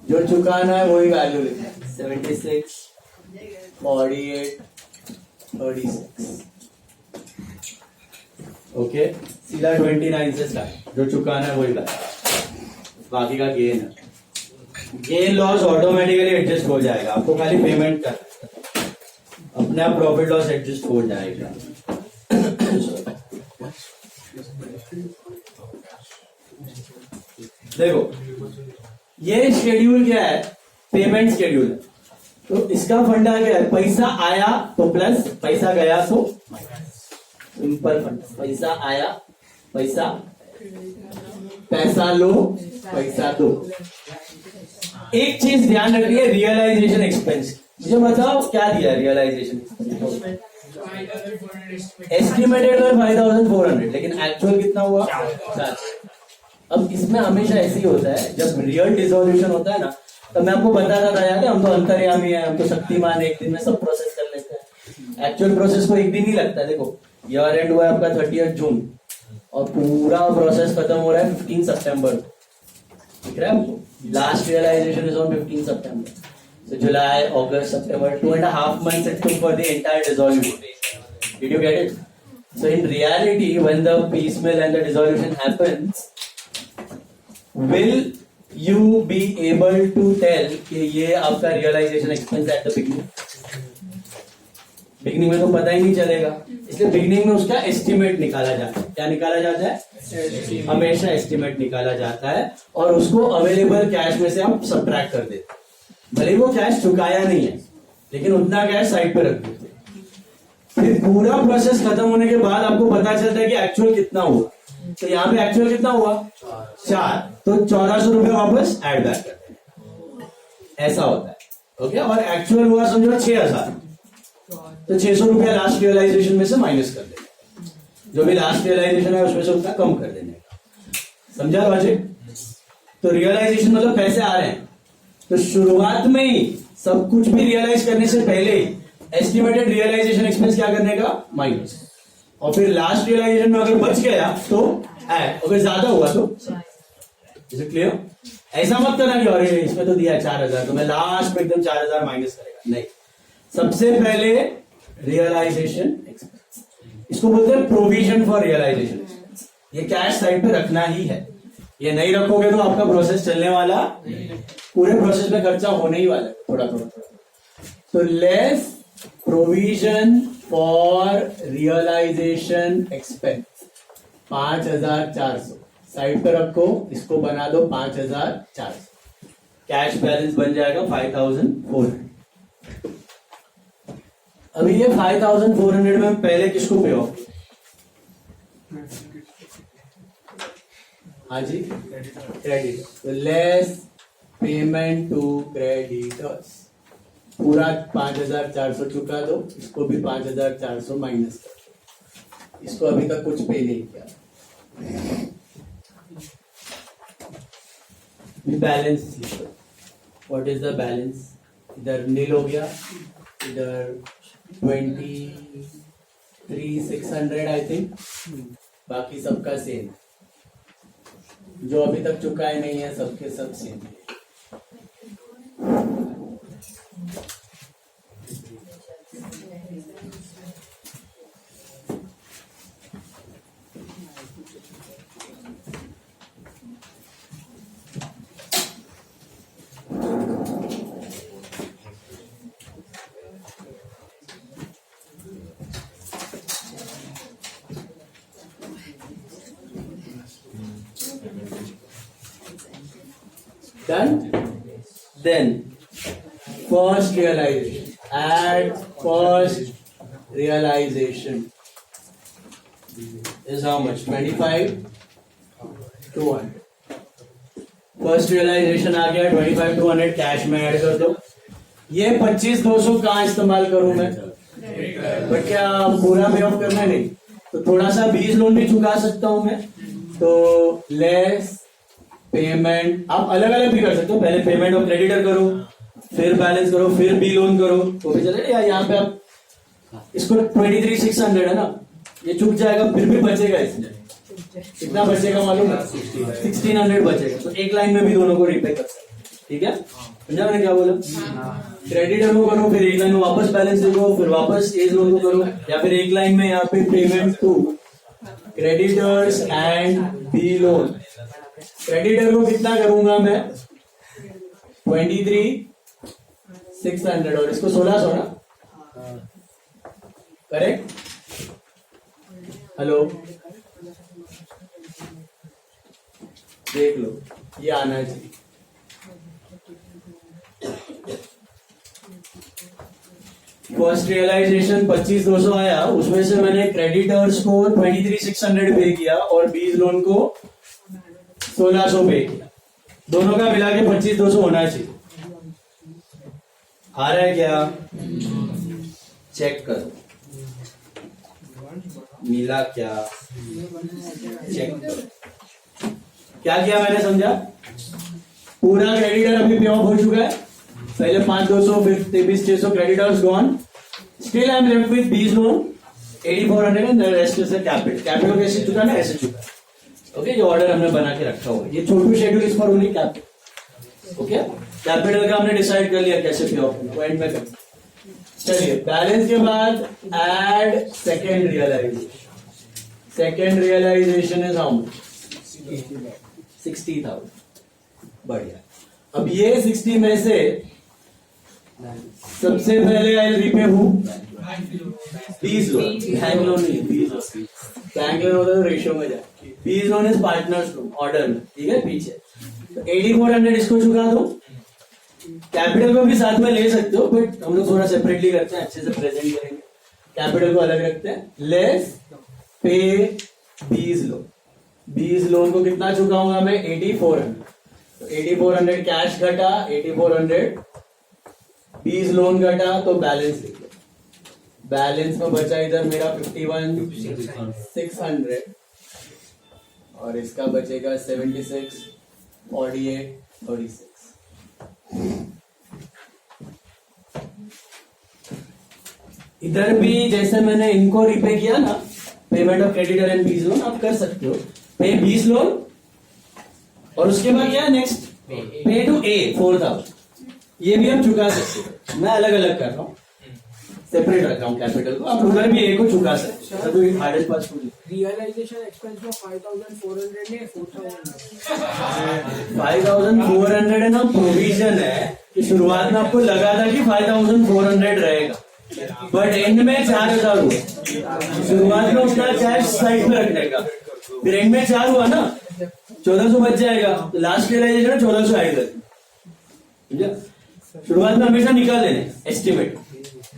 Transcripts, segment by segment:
जो चुकाना है वही वैल्यू लिखना है 76, 48, 36। ओके, सीधा 29 से स्टार्ट, जो चुकाना है वही वैल्यू, बाकी का गेन है। गेन लॉस ऑटोमेटिकली एडजस्ट हो जाएगा, आपको खाली पेमेंट करना, अपने आप प्रॉफिट लॉस एडजस्ट हो जाएगा। देखो ये शेड्यूल क्या है, पेमेंट शेड्यूल है। तो इसका फंडा क्या है, पैसा आया तो प्लस, पैसा गया तो माइनस, सिंपल फंडा। पैसा आया, पैसा लो, पैसा दो। एक चीज ध्यान रखिए, रियलाइजेशन एक्सपेंस। मुझे बताओ क्या दिया रियलाइजेशन एस्टिमेटेड 5400, लेकिन एक्चुअल कितना हुआ 4। अब इसमें हमेशा ऐसे ही होता है, जब रियल डिसोल्यूशन होता है ना, तो मैं आपको बताता था यार, हम तो अंतर्यामी है, हम तो शक्तिमान है, एक दिन में सब प्रोसेस कर लेते हैं। एक्चुअल प्रोसेस को एक दिन ही लगता है। देखो ईयर एंड हुआ है आपका 30 जून और पूरा प्रोसेस खत्म हो रहा है 15 सितंबर। ठीक है आपको, लास्ट रियलाइजेशन इज ऑन 15 सितंबर। So July, August, September, 2.5 months it took for the entire dissolution. Did you get it? So in reality, when the piecemeal and the dissolution happens, will you be able to tell कि ये आपका realization expense at the beginning? Beginning में तो पता ही नहीं चलेगा, इसलिए beginning में उसका एस्टिमेट निकाला जाता है। क्या निकाला जाता है? हमेशा एस्टिमेट निकाला जाता है और उसको अवेलेबल कैश में से आप सब्ट्रैक्ट कर देते हैं। भले वो कैश चुकाया नहीं है, लेकिन उतना कैश साइड पे रख देते। फिर पूरा प्रोसेस खत्म होने के बाद आपको पता चलता है कि एक्चुअल कितना हुआ। तो यहाँ पे एक्चुअल कितना हुआ 4, तो 1400 रुपये वापस ऐड बैक करते हैं, ऐसा होता है। ओके, और एक्चुअल हुआ समझो 6000, तो 600 रुपया लास्ट रियलाइजेशन में से माइनस कर देना, जो भी लास्ट रियलाइजेशन है उसमें से उतना कम कर देने का। समझा लॉजिक? तो रियलाइजेशन मतलब पैसे आ रहे हैं, तो शुरुआत में ही सब कुछ भी रियलाइज करने से पहले ही एस्टिमेटेड रियलाइजेशन एक्सपेंस क्या करने का माइनस, और फिर लास्ट रियलाइजेशन में अगर बच गया तो ऐड, अगर ज्यादा हुआ तो। Is it clear? ऐसा मत करना कि अरे इसमें तो दिया 4000 तो मैं लास्ट में एकदम 4000 माइनस करेगा, नहीं। सबसे पहले रियलाइजेशन एक्सपेंस, इसको बोलते हैं प्रोविजन फॉर रियलाइजेशन एक्सपेंस। ये कैश साइड पे रखना ही है, ये नहीं रखोगे तो आपका प्रोसेस चलने वाला, पूरे प्रोसेस में खर्चा होने ही वाला है थोड़ा थोड़ा थोड़ा। तो less provision for realization expense 5400 side पे रखो, इसको बना दो 5400, कैश बैलेंस बन जाएगा 5400। अभी ये 5400 में पहले किसको पे ऑफ? हाँ जी, क्रेडिट। तो लेस पेमेंट टू क्रेडिटर्स, पूरा 5400 चुका दो, इसको भी 5400 माइनस कर दो, इसको अभी तक कुछ पे नहीं किया। Balance, what is the balance? इधर नील हो गया, इधर 23,600 आई थिंक, बाकी सबका सेम। जो अभी तक चुकाए नहीं है सबके सब same. Done? Then first realization, add first realization is how much? 25,200. First realization आ गया 25,200, कैश में ऐड कर दो। ये 25,200 कहाँ इस्तेमाल करूं मैं? बट क्या पूरा पे ऑफ करना है? नहीं, तो थोड़ा सा बीज लोन भी चुका सकता हूं मैं। तो लेस पेमेंट, आप अलग अलग भी कर सकते हो, पहले पेमेंट ऑफ क्रेडिटर करो, फिर बैलेंस करो, फिर बी लोन करो, तो भी चलेगा। या यहाँ पे आप इसको 23,600 है ना, ये चुक जाएगा, फिर भी बचेगा इसमें कितना बचेगा मालूम है? 1,600 बचेगा। तो एक लाइन में भी दोनों को रिपे कर सकते हैं। ठीक है, समझा मैंने क्या बोला? क्रेडिटर को करो, फिर एक लाइन में वापस बैलेंस लिखो, फिर वापस एज लोन को करो, या फिर एक लाइन में यहाँ पे payment to creditors and B loan. Creditor को कितना करूंगा मैं? 23,600 और इसको 1600 ना, करेक्ट? हेलो, देख लो, ये आना चाहिए। फर्स्ट रियलाइजेशन 25,200 आया, उसमें से मैंने क्रेडिटर्स को 23,600 पे किया और बीज लोन को 1600 पे किया। दोनों का मिला के 25,200 होना चाहिए। आ रहा है क्या? चेक करो, मिला क्या? चेक करो। क्या किया मैंने, समझा? पूरा क्रेडिटर अभी पे ऑफ हो चुका है। पहले 5,200, फिर 23,600 creditors gone. Still I am left with बीज loan 8,400 and the rest is capital. Capital कैसे चुका ना, ऐसे चुका। ओके, ये ऑर्डर हमने बना के रखा हुआ है। ये छोटू schedule is for only capital. Okay, capital का हमने डिसाइड कर लिया कैसे पे ऑफ होगा, एंड में कर। चलिए, बैलेंस के बाद add second realization. Second realization is how much? 60,000। बढ़िया। अब ये 60 में से सबसे पहले आई रिपे हूं बीज लोन। बैंक लोन नहीं, बीज लोन। बैंक लोन होता है रेशियो में जाए। बीज loan is partners loan, order में, ठीक है, पीछे। तो 8,400 इसको चुका दो। कैपिटल को भी साथ में ले सकते हो, बट हम लोग थोड़ा सेपरेटली करते हैं, अच्छे से प्रेजेंट करेंगे। कैपिटल को अलग रखते हैं। लेस पे बीज लोन। बीज लोन को कितना चुकाऊंगा मैं? 8,400। तो 8,400 कैश घटा, 8,400 बीज लोन घटा, तो बैलेंस लिख लो। बैलेंस में बचा इधर मेरा 51,600 और इसका बचेगा 76, 48, 36। इधर भी जैसे मैंने इनको रिपे किया ना, पेमेंट ऑफ क्रेडिटर एंड बीज लोन, आप कर सकते हो। पे बीज लोन और उसके बाद क्या है नेक्स्ट? पे टू ए 4,000। ये भी हम चुका सकते हो। मैं अलग अलग कर रहा हूँ, सेपरेट रख रहा हूँ कैपिटल को। आप उधर भी ए को चुका सकते हो। रियलाइजेशन एक्सपेंस में 5,400 ने 5,400 है ना, प्रोविजन है कि शुरुआत में आपको लगा था कि 5,400 रहेगा, बट एंड में 4,000 हुआ। शुरुआत में उसका कैश साइड में रखने का, फिर एंड में 4 हुआ ना, 1,400 बच जाएगा। लास्ट रियलाइजेशन 1,400 आएगा। शुरुआत में हमेशा निकाल लेने एस्टिमेट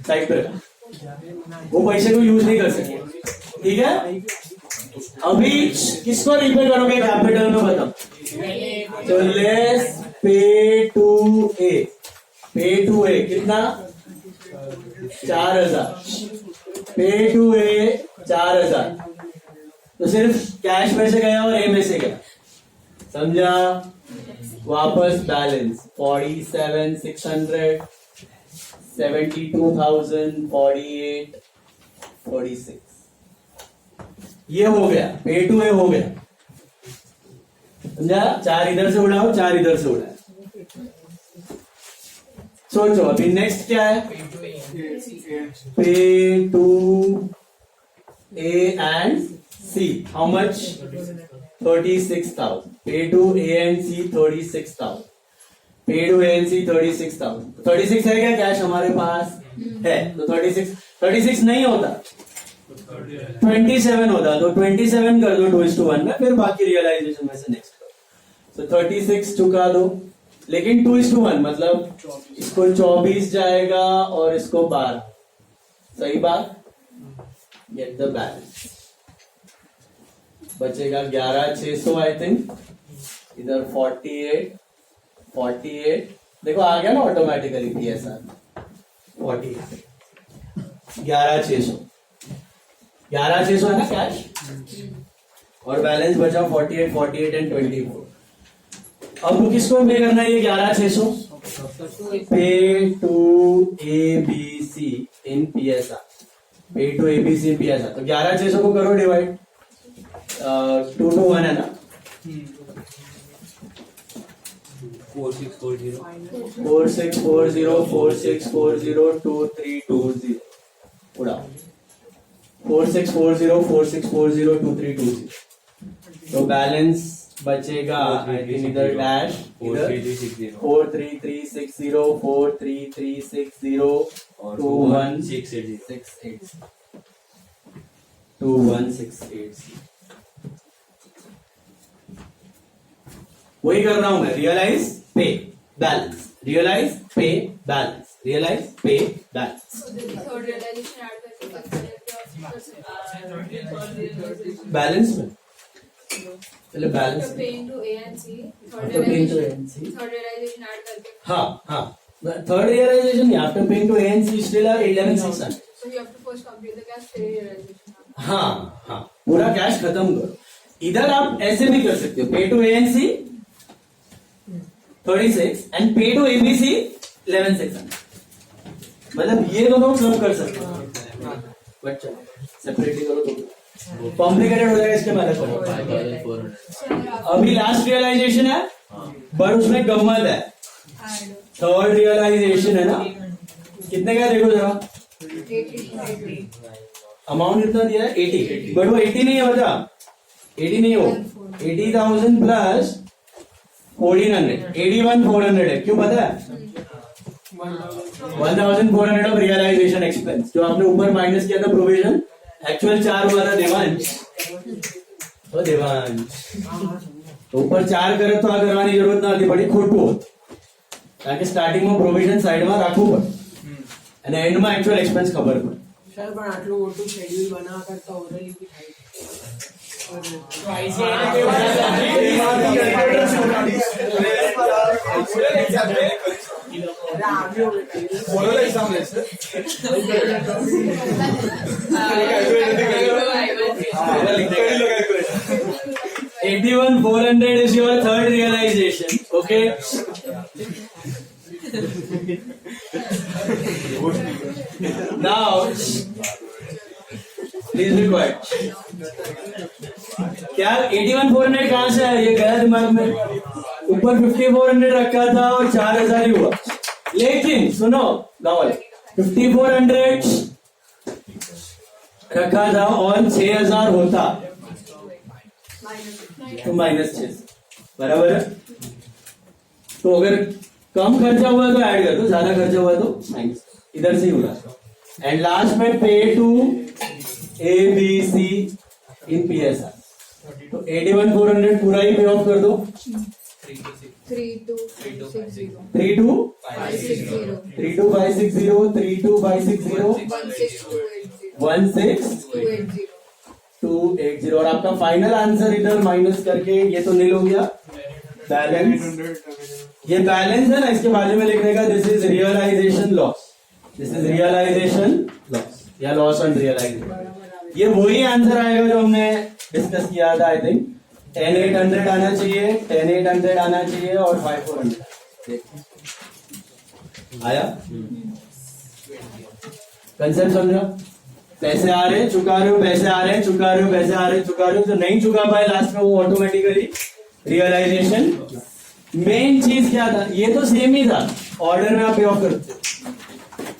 साइड पर, वो पैसे को यूज नहीं कर सके, ठीक है। अभी किसको रिपे करोगे कैपिटल में, बताओ? तो लेस पे टू ए। पे टू ए कितना? 4,000। पे टू ए 4,000। तो सिर्फ कैश में से गया और ए में से गया, समझा? वापस बैलेंस 47,600, 72,000, 48, 46। ये हो गया, पे टू ए हो गया, समझा? 4 इधर से उड़ाओ, 4 इधर से उड़ाओ। सोचो अभी नेक्स्ट क्या है? Pay to A and C. How much? 36,000। Pay to A and C 36,000। Pay to A and सी 36,000। 36 है क्या कैश हमारे पास? है। तो 36 नहीं होता, 27 होता। तो 27 कर दो 2:1 में, फिर बाकी रियलाइजेशन में से नेक्स्ट करो। तो 36 चुका दो, लेकिन 2:1 मतलब इसको 24 जाएगा और इसको 12। सही बात? Get the balance. बचेगा 11,600 आई थिंक। इधर 48 देखो आ गया ना ऑटोमेटिकली PSR 48। 11,600 है ना कैश, और बैलेंस बचा 48 एंड 24। अब किसको पे करना है ये 11,600? पे टू ABC इन PSR। पे टू ABC इन PSR। तो 11,600 को करो डिवाइड, 2 to 1 है ना, 4640 4640 उड़ाओ 4640 तो बैलेंस बचेगा इधर डैश 43360 और 21680 21680 वही कर रहा हूं मैं realize pay balance realize pay balance realize pay balance third realization add करके बैलेंस में पहले balance after paying to A and C After paying to A and C. Third realization add करके हाँ third realization after paying to A and C still 11600 so you have to first complete the cash फिर realization हाँ पूरा cash खत्म करो इधर आप ऐसे भी कर सकते हो पे टू एएनसी 36 एंड पे टू एबीसी 11600 मतलब ये दोनों क्लब कर सकते हो बट चलो सेपरेटली करो तो कॉम्प्लिकेटेड हो जाएगा इसके बाद करो 5400 अभी लास्ट रियलाइजेशन है बट उसमें गम्मत है थर्ड रियलाइजेशन है ना कितने का देखो जरा अमाउंट कितना दिया है 80 बट वो 80 नहीं है बता 80 नहीं हो 80,000 प्लस 1400 81,400 है क्यों पता है 1,400 ऑफ रियलाइजेशन एक्सपेंस जो आपने ऊपर माइनस किया था प्रोविजन एक्चुअल 4 हुआ था देवांश तो देवांश तो ऊपर 4 करे तो आ करवानी जरूरत ना थी बड़ी खोटू होत ताकि स्टार्टिंग में प्रोविजन साइड में રાખવું પડે અને એન્ડ માં एक्चुअल एक्सपेंस ખબર પડે સર પણ આટલું મોટું શેડ્યુલ બનાવવા કરતા ઓરલી બી થાય મોરલ એક્ઝામ લેશે 81,400 is your third realization okay now please be quiet क्या 81,400 कहां से है ये गया दिमाग में ऊपर 5,400 रखा था और 4,000 ही हुआ लेकिन सुनो गावल 5,400 रखा था और 6,000 होता तो -6 बराबर है तो अगर कम खर्चा हुआ तो ऐड कर दो ज्यादा खर्चा हुआ तो माइनस इधर से ही होगा एंड लास्ट में pay to A B C in PSR तो 81,400 पूरा ही पे ऑफ कर दो 3260 32,560 16280 और आपका फाइनल आंसर इधर माइनस करके ये तो नील हो गया बैलेंस ये बैलेंस है ना इसके बाजू में लिखने का this is realization loss this is realization loss या लॉस ऑन रियलाइजेशन ये वही आंसर आएगा जो हमने डिस्कस किया था आई थिंक 10,800 आना चाहिए 10,800 आना चाहिए और 5,400 आया कंसेप्ट समझो पैसे आ रहे हैं चुका रहे हो पैसे आ रहे हैं चुका रहे हो पैसे आ रहे हैं चुका रहे हो जो नहीं चुका पाए लास्ट में वो ऑटोमेटिकली रियलाइजेशन मेन चीज क्या था ये तो सेम ही था ऑर्डर में आप पे ऑफ करते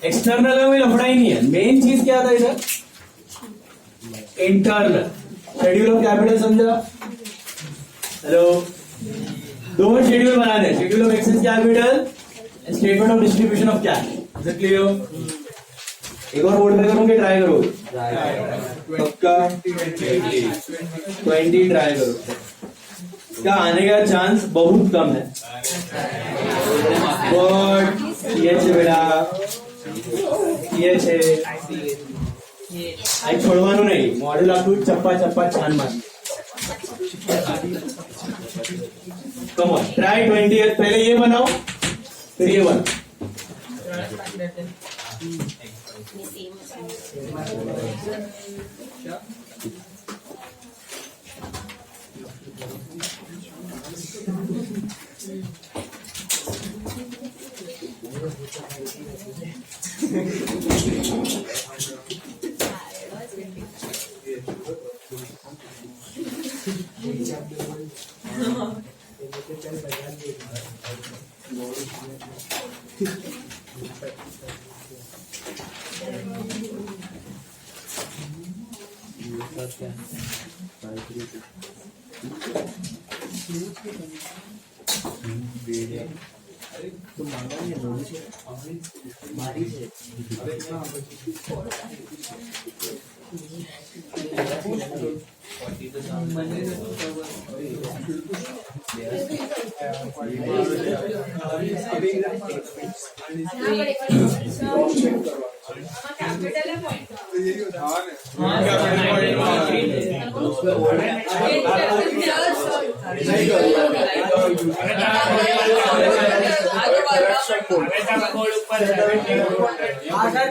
एक्सटर्नल में कोई लफड़ा ही नहीं है मेन चीज क्या था इधर इंटरनल शेड्यूल ऑफ कैपिटल समझा हेलो दो शेड्यूल बनाने schedule of excess capital and statement of distribution of cash is it clear एक और बोर्ड पे करोगे ट्राई करो पक्का 20 ट्राई करो इसका आने का चांस बहुत कम है बट ये बेटा ये छे आई छोड़वानो नहीं मॉड्यूल आपको चप्पा चप्पा छान मार कम ऑन ट्राई 20 पहले ये बनाओ फिर ये बनाओ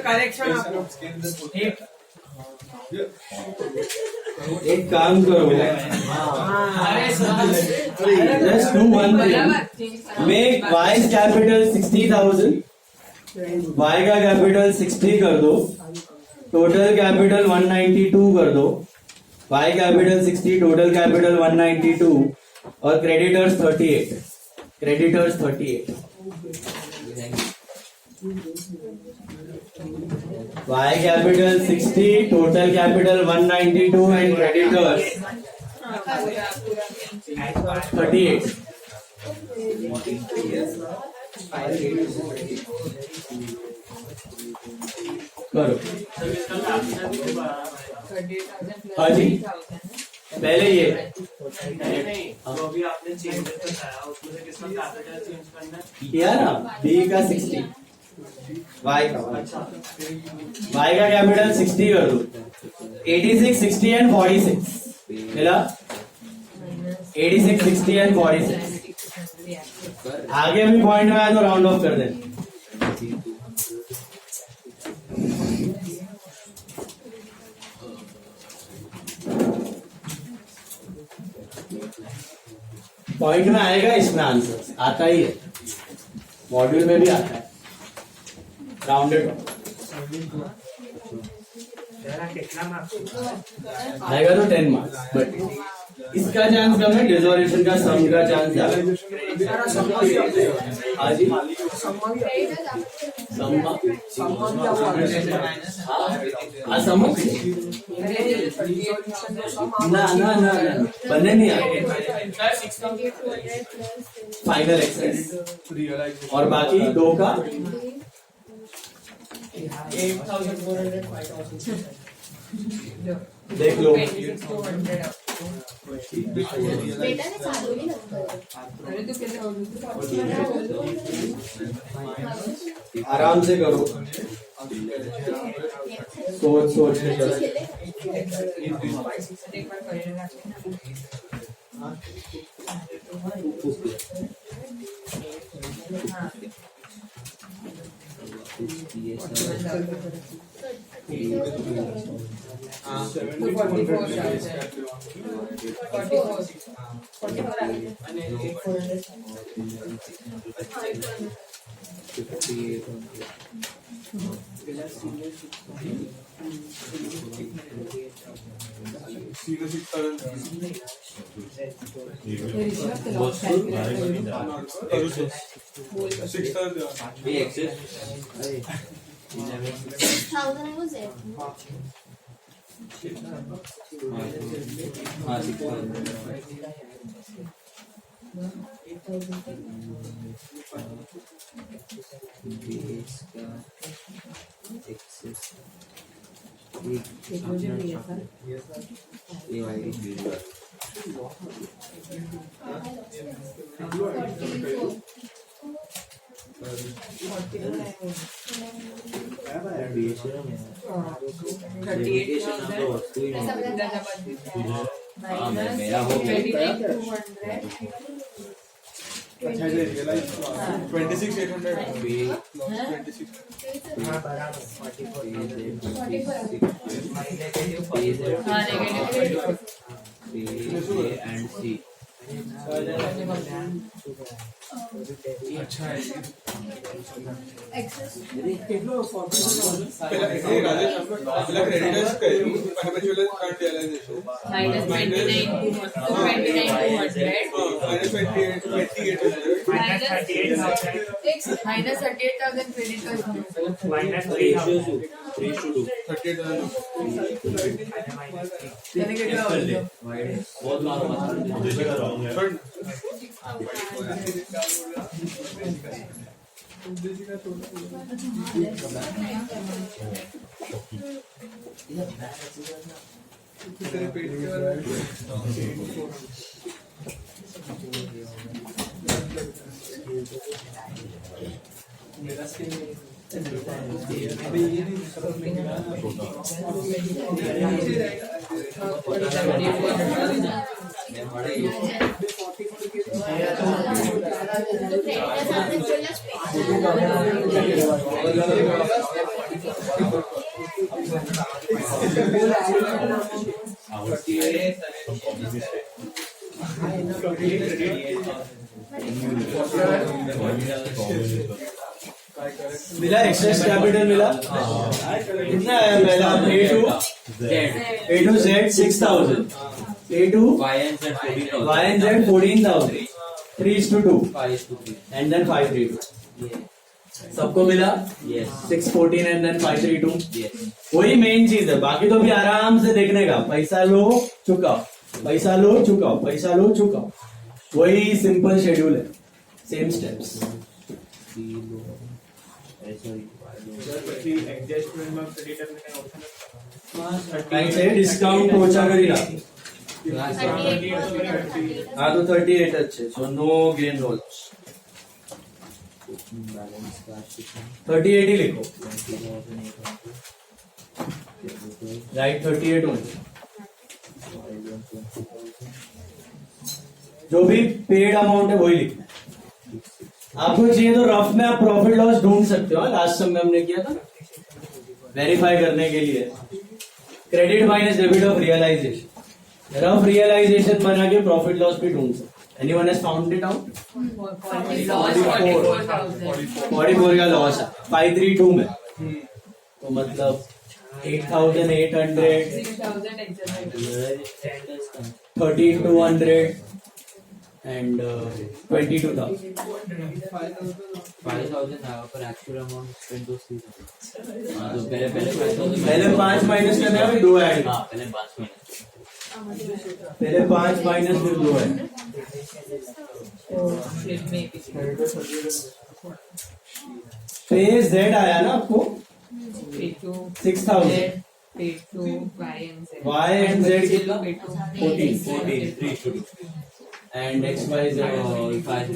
करेक्शन एक काम करो, just do one thing, make Y capital 60,000, Y का कैपिटल 60 कर दो, टोटल कैपिटल 192 कर दो, वाई कैपिटल 60, टोटल कैपिटल 192 और creditors 38, creditors 38, Y capital 60, total capital 192 and creditors 38. करो। हाँ जी, पहले ये अभी आपने चेंज बताया, उसमें किसका कैपिटल चेंज करना है? किया ना, B का 60, Y का कैपिटल 60 कर दो, 86, 60 एंड 46 मिला, 86, 60 एंड 46। आगे भी पॉइंट में आया तो राउंड ऑफ कर दें। पॉइंट में आएगा, इसमें आंसर आता ही है, मॉड्यूल में भी आता है राउंडेड आएगा तो 10 मार्क्स, बट इसका चांस कम है, डिसोल्यूशन का सम का चांस ज्यादा है। हाँ जी, ना बनने नहीं आए फाइनल एक्सरसाइज, और बाकी दो का 8,400 देख लो, बेटा ने चालू नहीं रखा। अरे तू आराम से करो, सोच के चलो। मेरा हो गया 26,800 अच्छा है। કેટલો 40,000 પેલા એ રાजेश પેલા ક્રેડિટર્સ કર્યું perpetual current realization minus 29 to 29,200 minus 28,000 minus 38,000 minus 38,000 creditors minus 3,000 38,000 તેને કેટલા આવશે बहुत मारो तेरे पेट के वाला अभी ये नहीं मिला एक्सेस कैपिटल मिला कितना आया पहला A to Z 6,000 A to Y and Z 14,000 3:2 and then 532 सबको मिला 614 and then 532 वही मेन चीज है बाकी तो भी आराम से देखने का पैसा लो चुकाओ पैसा लो चुकाओ पैसा लो चुकाओ वही सिंपल शेड्यूल है सेम स्टेप्स एडजस्टमेंट में क्रेडिटर में क्या ऑप्शन है कहीं से डिस्काउंट पहुंचा कर ही ला हाँ तो 38 अच्छे so no gain no loss 38 ही लिखो राइट 38 होंगे जो भी पेड अमाउंट है वही लिखना है आपको चाहिए तो रफ में आप प्रॉफिट लॉस ढूंढ सकते हो लास्ट समय हमने किया था वेरीफाई करने के लिए credit minus debit of realization rough realization बना के प्रॉफिट लॉस भी ढूंढ सकते anyone has found it out 44 का लॉस है 532 में तो मतलब 8,800 13,200 and 22,000 5,000 पर एक्चुअल अमाउंट स्पेंड तो 3,000 हाँ तो पहले 5 माइनस करना है फिर 2 ऐड हाँ पहले 5 मिनट पहले 5 माइनस फिर 2 ऐड फेज Z आया ना आपको 6,000 Y and Z कितना 14 3 and XY Z 5